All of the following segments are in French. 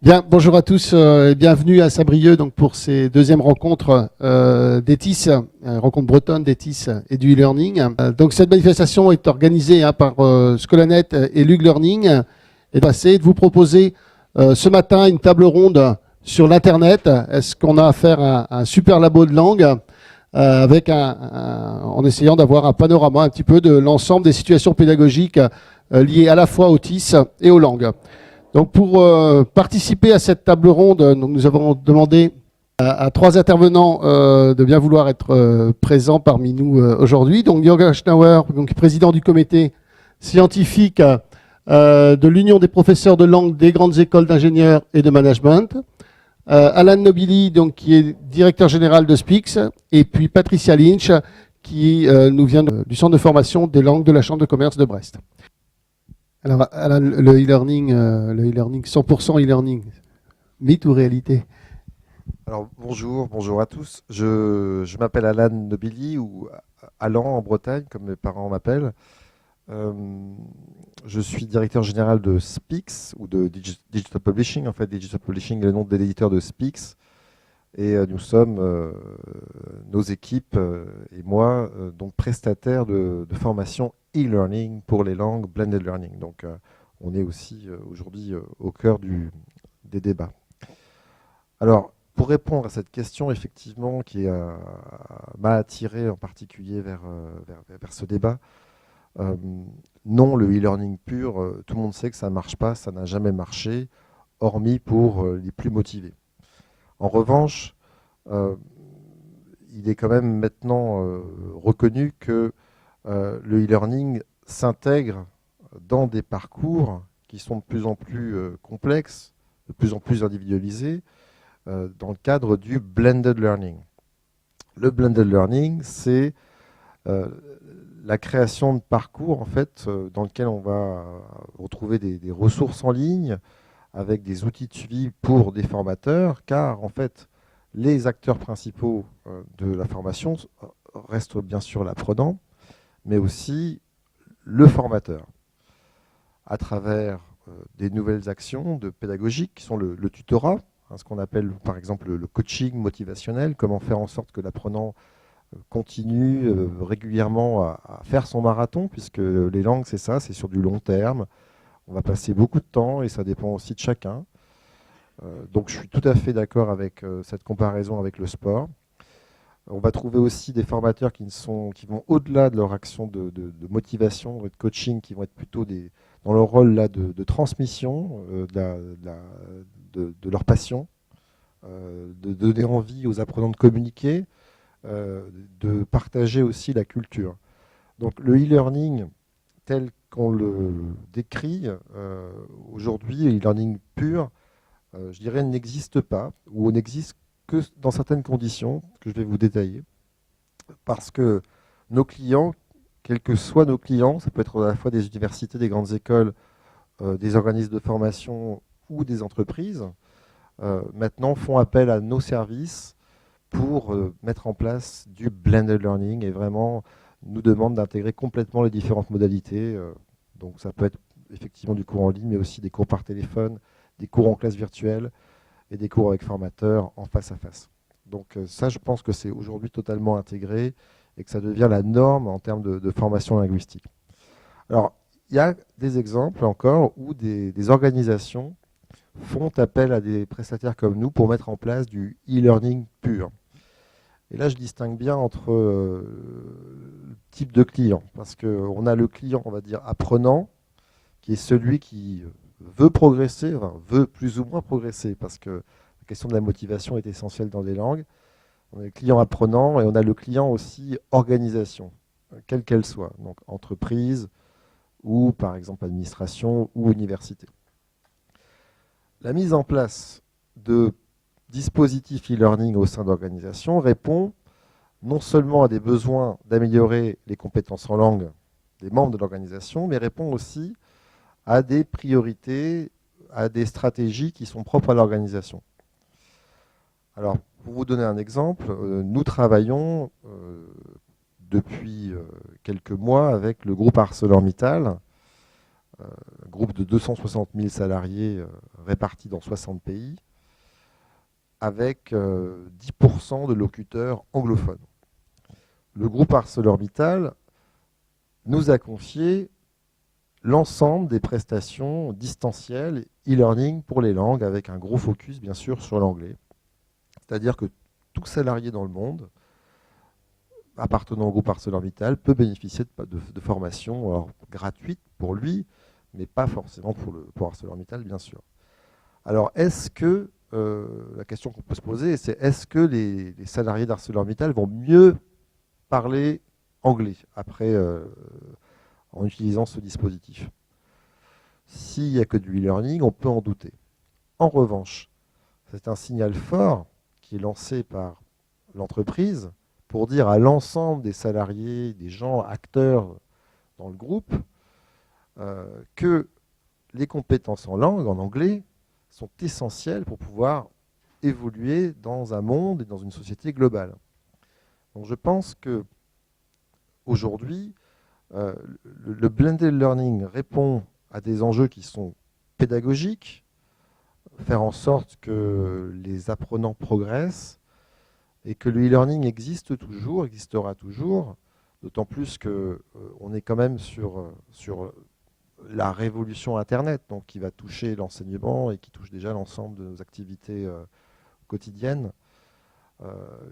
Bien, bonjour à tous et bienvenue à Sabrieux donc pour ces deuxièmes rencontres d'ETIS, rencontre bretonne d'ETIS et du e-learning. Donc cette manifestation est organisée par Scolanet et Lug Learning et de vous proposer ce matin une table ronde sur l'Internet. Est-ce qu'on a affaire à un super labo de langue avec en essayant d'avoir un panorama un petit peu de l'ensemble des situations pédagogiques liées à la fois au TIS et aux langues. Donc pour participer à cette table ronde, nous avons demandé à trois intervenants de bien vouloir être présents parmi nous aujourd'hui. Donc Jürgen Schnauer, donc président du comité scientifique de l'Union des professeurs de langue des grandes écoles d'ingénieurs et de management. Alan Nobili, donc, qui est directeur général de SPIX, et puis Patricia Lynch, qui nous vient du centre de formation des langues de la Chambre de commerce de Brest. Alors, Alan, le e-learning, 100% e-learning, mythe ou réalité? Alors, bonjour à tous. Je m'appelle Alan Nobili, ou Alan en Bretagne, comme mes parents m'appellent. Je suis directeur général de SPIX, ou de Digital Publishing. En fait, Digital Publishing est le nom de l'éditeur de SPIX. Et nous sommes, nos équipes et moi, donc prestataires de formation e-learning pour les langues blended learning. Donc, on est aussi aujourd'hui au cœur des débats. Alors, pour répondre à cette question, effectivement, qui m'a attiré en particulier vers ce débat, non, le e-learning pur, tout le monde sait que ça ne marche pas, ça n'a jamais marché, hormis pour les plus motivés. En revanche, il est quand même maintenant reconnu que le e-learning s'intègre dans des parcours qui sont de plus en plus complexes, de plus en plus individualisés, dans le cadre du blended learning. Le blended learning, c'est la création de parcours en fait, dans lequel on va retrouver des ressources en ligne avec des outils de suivi pour des formateurs, car en fait, les acteurs principaux de la formation restent bien sûr l'apprenant, mais aussi le formateur, à travers des nouvelles actions pédagogiques qui sont le tutorat, ce qu'on appelle par exemple le coaching motivationnel, comment faire en sorte que l'apprenant continue régulièrement à faire son marathon, puisque les langues c'est ça, c'est sur du long terme, on va passer beaucoup de temps et ça dépend aussi de chacun. Donc je suis tout à fait d'accord avec cette comparaison avec le sport. On va trouver aussi des formateurs qui vont au-delà de leur action de motivation et de coaching, qui vont être plutôt dans leur rôle là, de transmission de leur passion, de donner envie aux apprenants de communiquer, de partager aussi la culture. Donc le e-learning tel qu'on le décrit aujourd'hui, le e-learning pur, je dirais, n'existe pas, ou n'existe que dans certaines conditions, que je vais vous détailler. Parce que nos clients, quels que soient nos clients, ça peut être à la fois des universités, des grandes écoles, des organismes de formation ou des entreprises, maintenant font appel à nos services pour mettre en place du blended learning et vraiment nous demandent d'intégrer complètement les différentes modalités. Donc ça peut être effectivement du cours en ligne, mais aussi des cours par téléphone, des cours en classe virtuelle et des cours avec formateurs en face à face. Donc ça, je pense que c'est aujourd'hui totalement intégré et que ça devient la norme en termes de formation linguistique. Alors, il y a des exemples encore où des organisations font appel à des prestataires comme nous pour mettre en place du e-learning pur. Et là, je distingue bien entre le type de client, parce qu'on a le client, on va dire, apprenant, qui est celui qui veut progresser, enfin, veut plus ou moins progresser, parce que la question de la motivation est essentielle dans les langues. On a le client apprenant et on a le client aussi organisation, quelle qu'elle soit, donc entreprise ou par exemple administration ou université. La mise en place dispositif e-learning au sein d'organisations répond non seulement à des besoins d'améliorer les compétences en langue des membres de l'organisation, mais répond aussi à des priorités, à des stratégies qui sont propres à l'organisation. Alors, pour vous donner un exemple, nous travaillons depuis quelques mois avec le groupe ArcelorMittal, un groupe de 260 000 salariés répartis dans 60 pays, avec 10% de locuteurs anglophones. Le groupe ArcelorMittal nous a confié l'ensemble des prestations distancielles e-learning pour les langues, avec un gros focus bien sûr sur l'anglais. C'est-à-dire que tout salarié dans le monde appartenant au groupe ArcelorMittal peut bénéficier de formations gratuites pour lui, mais pas forcément pour ArcelorMittal, bien sûr. Alors, est-ce que, la question qu'on peut se poser, c'est est-ce que les salariés d'ArcelorMittal vont mieux parler anglais après, en utilisant ce dispositif? S'il n'y a que du e-learning, on peut en douter. En revanche, c'est un signal fort qui est lancé par l'entreprise pour dire à l'ensemble des salariés, des gens acteurs dans le groupe, que les compétences en langue, en anglais, sont essentielles pour pouvoir évoluer dans un monde et dans une société globale. Donc je pense que aujourd'hui, le blended learning répond à des enjeux qui sont pédagogiques, faire en sorte que les apprenants progressent et que le e-learning existe toujours, existera toujours, d'autant plus qu'on est quand même sur la révolution Internet, donc qui va toucher l'enseignement et qui touche déjà l'ensemble de nos activités quotidiennes.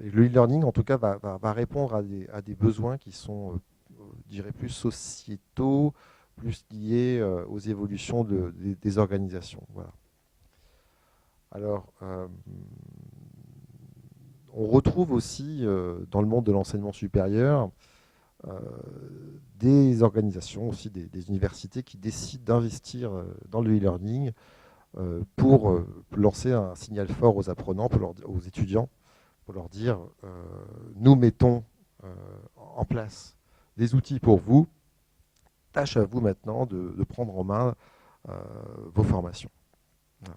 Et le e-learning, en tout cas, va répondre à des besoins qui sont, je dirais, plus sociétaux, plus liés aux évolutions des organisations. Voilà. Alors, on retrouve aussi dans le monde de l'enseignement supérieur des organisations, aussi des universités qui décident d'investir dans le e-learning pour lancer un signal fort aux apprenants, aux étudiants, pour leur dire nous mettons en place des outils pour vous, tâche à vous maintenant de prendre en main vos formations. Voilà.